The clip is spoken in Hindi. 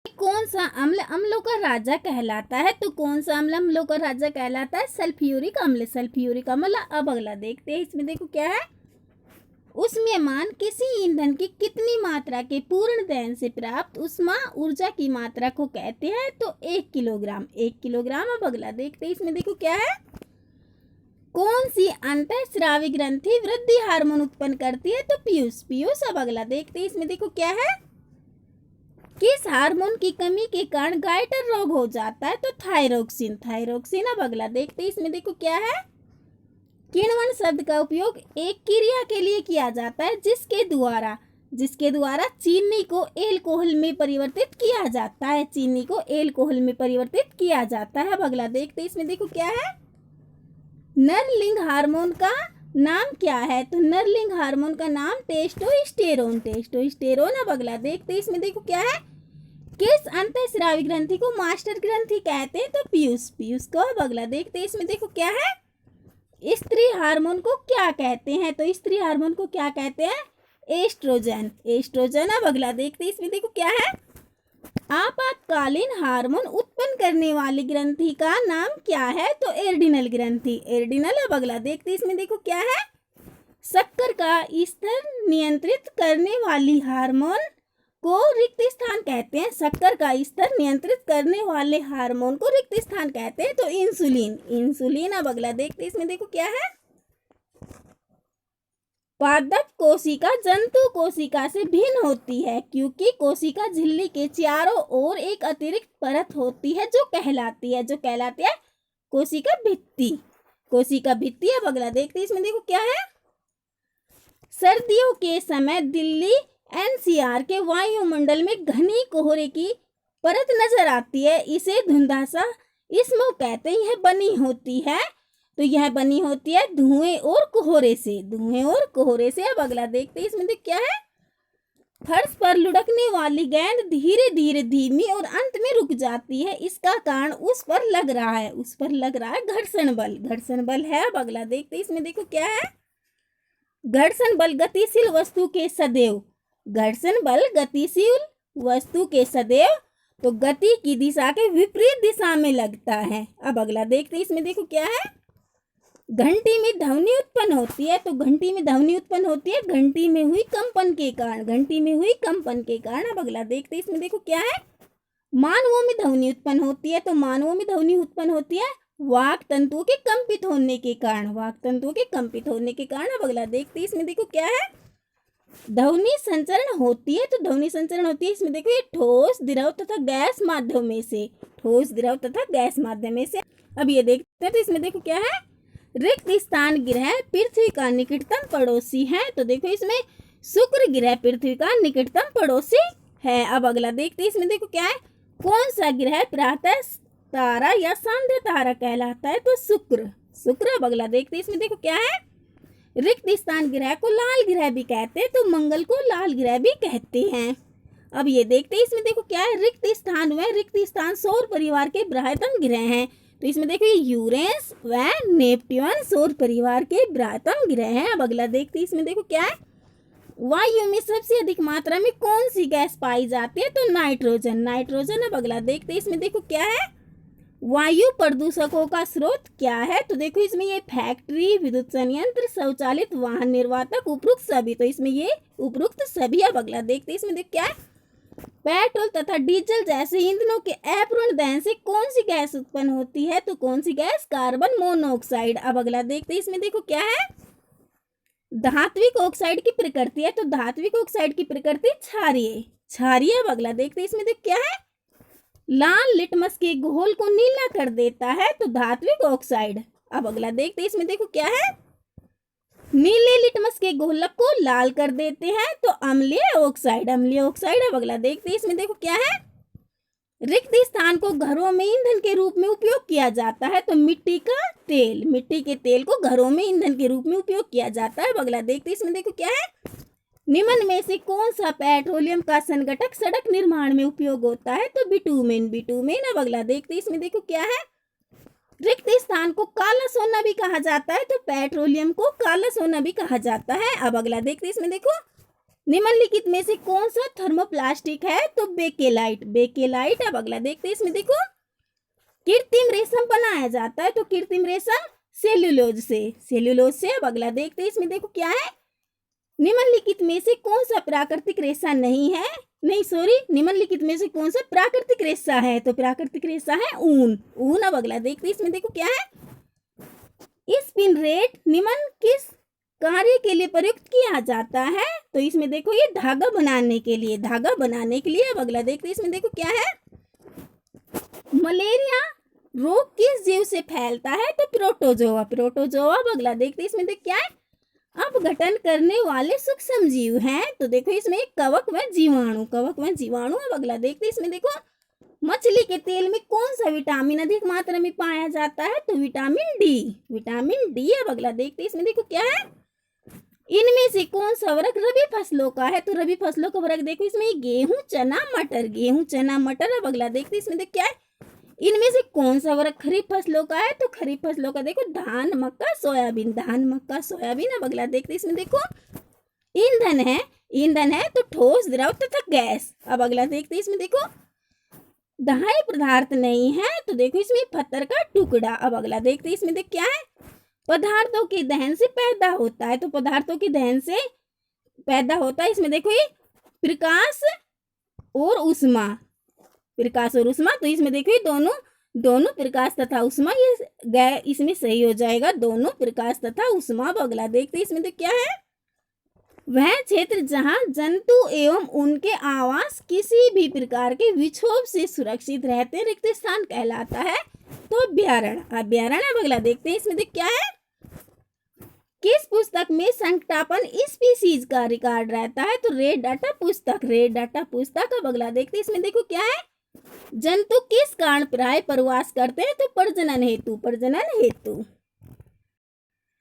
कौन सा अम्ल अम्लों का राजा कहलाता है? तो कौन सा अम्ल अम्लों का राजा कहलाता है? सल्फ्यूरिक अम्ल। सल्फ्यूरिक अम्ल। अब अगला देखते हैं, इसमें देखो क्या है। उष्मीयमान किसी ईंधन की कितनी मात्रा के पूर्ण दहन से प्राप्त उष्मा ऊर्जा की मात्रा को कहते हैं? तो 1 किलोग्राम। 1 किलोग्राम। अब अगला देखते हैं, इसमें देखो क्या है। कौन सी अंतःस्रावी ग्रंथि वृद्धि हार्मोन उत्पन्न करती है? तो पीयूष। पीयूष। अब अगला देखते हैं, इसमें देखो क्या है। किस हार्मोन की कमी के कारण गाइटर रोग हो जाता है? तो थायरोक्सिन। थायरोक्सिन। अब अगला देखते हैं, इसमें देखो क्या है। किण्वन शब्द का उपयोग एक क्रिया के लिए किया जाता है जिसके द्वारा चीनी को एल्कोहल में परिवर्तित किया जाता है। चीनी को एल्कोहल में परिवर्तित किया जाता है। अब अगला देखते हैं, इसमें देखो क्या है। नरलिंग हार्मोन का नाम क्या है? तो नरलिंग हार्मोन का नाम टेस्टोस्टेरोन। टेस्टोस्टेरोन। अब अगला देखते हैं, इसमें देखो क्या है। किस अंतःस्रावी ग्रंथि को मास्टर ग्रंथि कहते हैं? तो पीयूष। पीयूष को। अब अगला देखते हैं, इसमें देखो क्या है। स्त्री हार्मोन को क्या कहते हैं? तो स्त्री हार्मोन को क्या कहते हैं? एस्ट्रोजन। एस्ट्रोजन। अब अगला देखते हैं, इसमें देखो क्या है। आपातकालीन हार्मोन उत्पन्न करने वाली ग्रंथि का नाम क्या है? तो एड्रिनल ग्रंथि। एड्रिनल। अब अगला देखते हैं, इसमें देखो क्या है। शक्कर का स्तर नियंत्रित करने वाली हार्मोन को रिक्त स्थान कहते हैं। शक्कर का स्तर नियंत्रित करने वाले हार्मोन को रिक्त स्थान कहते हैं। तो इंसुलिन। इंसुलिन। अब अगला देखते हैं, इसमें देखो क्या है। पादप कोशिका जंतु कोशिका से भिन्न होती है क्योंकि कोशिका झिल्ली के चारों ओर एक अतिरिक्त परत होती है जो कहलाती है कोशिका भित्ति। कोशिका भित्ति। अब अगला देखते हैं, इसमें देखो क्या है। सर्दियों के समय दिल्ली एनसीआर के वायुमंडल में घनी कोहरे की परत नजर आती है। इसे धुंधासा स्मोक कहते हैं। यह बनी होती है धुएं और कोहरे से। धुएं और कोहरे से। अब अगला देखते हैं, इसमें देख क्या है। फर्श पर लुढ़कने वाली गेंद धीरे धीरे धीमी और अंत में रुक जाती है। इसका कारण उस पर लग रहा है घर्षण बल। घर्षण बल है। अब अगला देखते हैं, इसमें देखो क्या है। घर्षण बल गतिशील वस्तु के सदैव। घर्षण बल गतिशील वस्तु के सदैव तो गति की दिशा के विपरीत दिशा में लगता है। अब अगला देखते हैं, इसमें देखो क्या है। घंटी में ध्वनि उत्पन्न होती है। तो घंटी में ध्वनि उत्पन्न होती है घंटी में हुई कंपन के कारण। घंटी में हुई कंपन के कारण। अब अगला देखते हैं, इसमें देखो क्या है। मानवों में ध्वनि उत्पन्न होती है। तो मानवों में ध्वनि उत्पन्न होती है वाक तंतुओं के कंपित होने के कारण। वाक तंतुओं के कंपित होने के कारण। अब अगला देखते हैं, इसमें देखो क्या है। ध्वनि संचरण होती है। तो ध्वनि संचरण होती है, इसमें देखो ये ठोस द्रव तथा गैस माध्यम में से। ठोस द्रव तथा गैस माध्यम में से। अब ये देखते हैं, तो इसमें देखो क्या है। रिक्त स्थान ग्रह पृथ्वी का निकटतम पड़ोसी है। तो देखो इसमें शुक्र ग्रह पृथ्वी का निकटतम पड़ोसी है। अब अगला देखते हैं, इसमें देखो क्या है। कौन सा ग्रह प्रातः तारा या संध्या तारा कहलाता है? तो शुक्र। शुक्र। अब अगला देखते हैं, इसमें देखो क्या है। रिक्त स्थान ग्रह को लाल ग्रह भी कहते हैं। तो मंगल को लाल ग्रह भी कहते हैं। अब ये देखते हैं, इसमें देखो क्या है। रिक्त स्थान सौर परिवार के बृहत्तम ग्रह हैं। तो इसमें देखो ये यूरेनस व नेपट्यून सौर परिवार के बृहत्तम ग्रह हैं। अब अगला देखते हैं, इसमें देखो क्या है। वायु में सबसे अधिक मात्रा में कौन सी गैस पाई जाती है? तो नाइट्रोजन। नाइट्रोजन। अब अगला देखते हैं, इसमें देखो क्या है। वायु प्रदूषकों का स्रोत क्या है? तो देखो इसमें ये फैक्ट्री, विद्युत संयंत्र, शौचालित, वाहन निर्वातक, उपरोक्त सभी। तो इसमें ये उपरोक्त सभी। अब अगला देखते हैं, इसमें देखो क्या है। पेट्रोल तथा डीजल जैसे ईंधनों के अपूर्ण दहन से कौन सी गैस उत्पन्न होती है? तो कौन सी गैस? Carbon monoxide. अब अगला देखते हैं, इसमें देखो क्या है। धात्विक ऑक्साइड की प्रकृति है। तो धात्विक ऑक्साइड की प्रकृति क्षारीय। क्षारीय। अब अगला देखते हैं, इसमें देखो क्या है। लाल लिटमस के घोल को नीला कर देता है। तो धात्विक ऑक्साइड। अब अगला देखते हैं, इसमें देखो क्या है। नीले लिटमस के घोलक को लाल कर देते हैं। तो अम्लीय ऑक्साइड। अम्लीय ऑक्साइड। अब अगला देखते हैं, इसमें देखो क्या है। रिक्त स्थान को घरों में ईंधन के रूप में उपयोग किया जाता है। तो मिट्टी का तेल। मिट्टी के तेल को घरों में ईंधन के रूप में उपयोग किया जाता है। अब अगला देखते हैं, इसमें देखो क्या है। निम्न में से कौन सा पेट्रोलियम का संघटक सड़क निर्माण में उपयोग होता है? तो बिटुमेन। बिटुमेन। अब अगला देखते हैं, इसमें देखो क्या है। रिक्त स्थान को काला सोना भी कहा जाता है। तो पेट्रोलियम को काला सोना भी कहा जाता है। अब अगला देखते हैं, इसमें देखो निम्नलिखित में से कौन सा थर्मोप्लास्टिक है? तो बेकेलाइट। बेकेलाइट। अब अगला देखते हैं, इसमें देखो कृत्रिम रेशम बनाया जाता है, तो कृत्रिम रेशम सेल्यूलोज से। सेल्यूलोज से। अब अगला देखते हैं, इसमें देखो क्या है? निम्नलिखित में से कौन सा प्राकृतिक रेशा नहीं है? नहीं सॉरी, निम्नलिखित में से कौन सा प्राकृतिक रेशा है? तो प्राकृतिक रेशा है ऊन। ऊन। अब अगला देखते हैं, इसमें देखो क्या है? स्पिनरेट निम्न किस कार्य के लिए प्रयुक्त किया जाता है? तो इसमें देखो ये धागा बनाने के लिए। धागा बनाने के लिए। अब अगला देखते हैं, इसमें देखो क्या है? मलेरिया रोग किस जीव से फैलता है? तो प्रोटोजोआ। प्रोटोजोआ। अब अगला देखते हैं, इसमें देखो क्या है? अपघटन करने वाले सूक्ष्म जीव हैं, तो देखो इसमें कवक व जीवाणु। कवक व जीवाणु। अब अगला देखते हैं, इसमें देखो मछली के तेल में कौन सा विटामिन अधिक मात्रा में पाया जाता है? तो विटामिन डी। Vitamin D. अब अगला देखते हैं, इसमें देखो क्या है? इनमें से कौन सा वर्ग रबी फसलों का है? तो रबी फसलों का वर्ग देखो इसमें गेहूं, चना, मटर। गेहूं, चना, मटर। अब अगला देखते हैं, इसमें देखो क्या है? इनमें से कौन सा वर्ग खरीफ फसलों का है? तो खरीफ फसलों का देखो धान, मक्का, सोयाबीन। धान, मक्का, सोयाबीन। अब अगला देखते हैं, इसमें देखो ईंधन है। ईंधन है तो ठोस, द्रव तथा गैस। अब अगला देखते हैं, इसमें देखो दहाई पदार्थ नहीं है, तो देखो इसमें पत्थर का टुकड़ा। अब अगला देखते हैं, इसमें देखो क्या है? पदार्थों के दहन से पैदा होता है, तो पदार्थों के दहन से पैदा होता है। इसमें देखो ये प्रकाश और उष्मा। प्रकाश और उष्मा। तो इसमें देखो ये दोनों प्रकाश तथा उष्मा, ये इसमें सही हो जाएगा, दोनों प्रकाश तथा उष्मा। अब अगला देखते हैं, इसमें तो क्या है? वह क्षेत्र जहां जंतु एवं उनके आवास किसी भी प्रकार के विक्षोभ से सुरक्षित रहते रिक्त स्थान कहलाता है, तो अभ्यारण्य। अभ्यारण्य। अब अगला देखते हैं, इसमें देख क्या है? किस पुस्तक में संकटापन स्पीसीज का रिकॉर्ड रहता है? तो रेड डाटा पुस्तक। रेड डाटा पुस्तक। अब अगला देखते हैं, इसमें देखो क्या है? जंतु किस कारण प्राय प्रवास करते हैं? तो प्रजनन हेतु। प्रजनन हेतु।